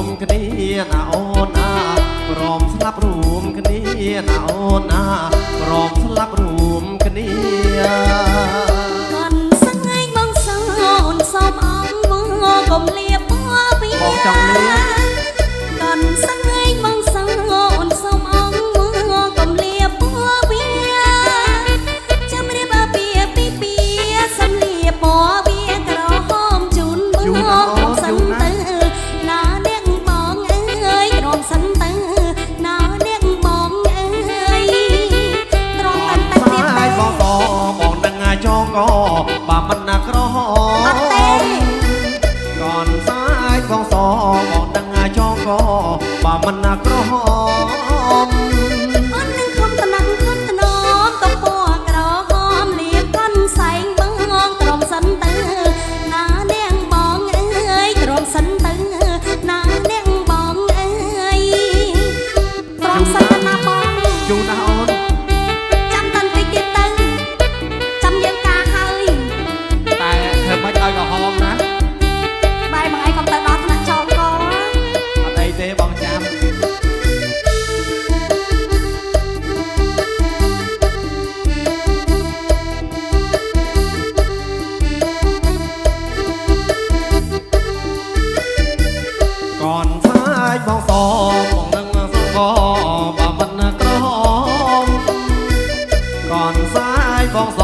มគ្នាណាអូនណាព្រមស្លាប់រួមគ្នាណាអូនណាព្រមស្លាប់រួមគ្នា còn sáng ngày băng sầu xóm ong mưa cùng liệp hoa bia còn sáng ngày băng sầu xóm ong mưa cùng liệp hoa bia chăm liệp bia bia bia xăm liệp hoa bia cỏ hôm chun mưa cùng sân tư nó đen bóng ơi cùng sân tư nó đen bóng ơi trong tận tận tiệp tayបងនឹងចងកបើមិនណាក្រហមก่อนสายของสองบอกดังจองก็บ่มันน่าក្រហម អូននឹងខំតំណាំខំតំណមតពណ៌ក្រហមលៀបកាន់សែងបងត្រមសិនទៅណានាងបងអើយត្រមសិនទៅណានាងបងអើយត្រមសិនទៅណាបងជូនណាអូន ចាំតាន់តិចទៀតទៅចាំយើងការហើយតែធ្វើមិនឲ្យក្រហមណា បាយបងឯងកុំទៅដល់ថ្នាក់ចោលកោ អត់អីទេបងចាំก่อนสายបងសបងនឹងសងកបើមិនណាក្រហមก่อนสายបងស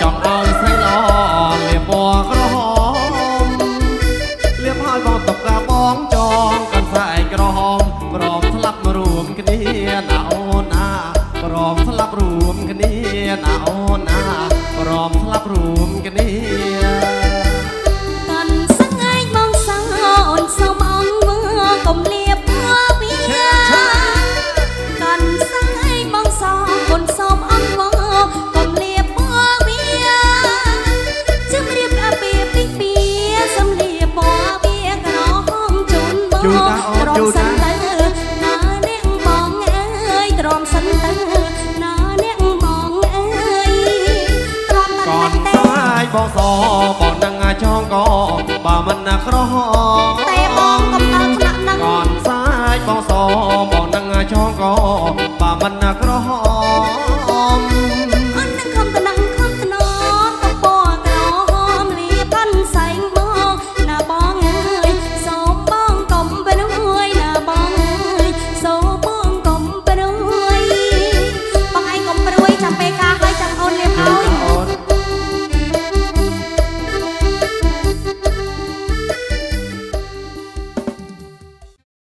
ចង់ឲ្យស្រីល្អលៀបពណ៌ក្រហម លៀបហើយបងតបកាបងចងកាន់ស្អែកក្រហមព្រមស្លាប់រួមគ្នាណាអូនណាព្រមស្លាប់រួមគ្នាណាអូនណាព្រមស្លាប់រួមគ្នា កាន់សឹងឯងបងសោអូនសូមអង្គមើលកុំលៀបព្រោះវាកាន់សឹងឯងបងសោអូនសូមអង្គមើលកុំលៀបព្រោះវាជំរាបអាពីពីពីសំលៀបព្រោះវាក្រហមជូនបងត្រមសិនទៅណានាងបងអើយត្រមសិនទៅណានាងបងអើយត្រម ก่อน តែ สายបងសបង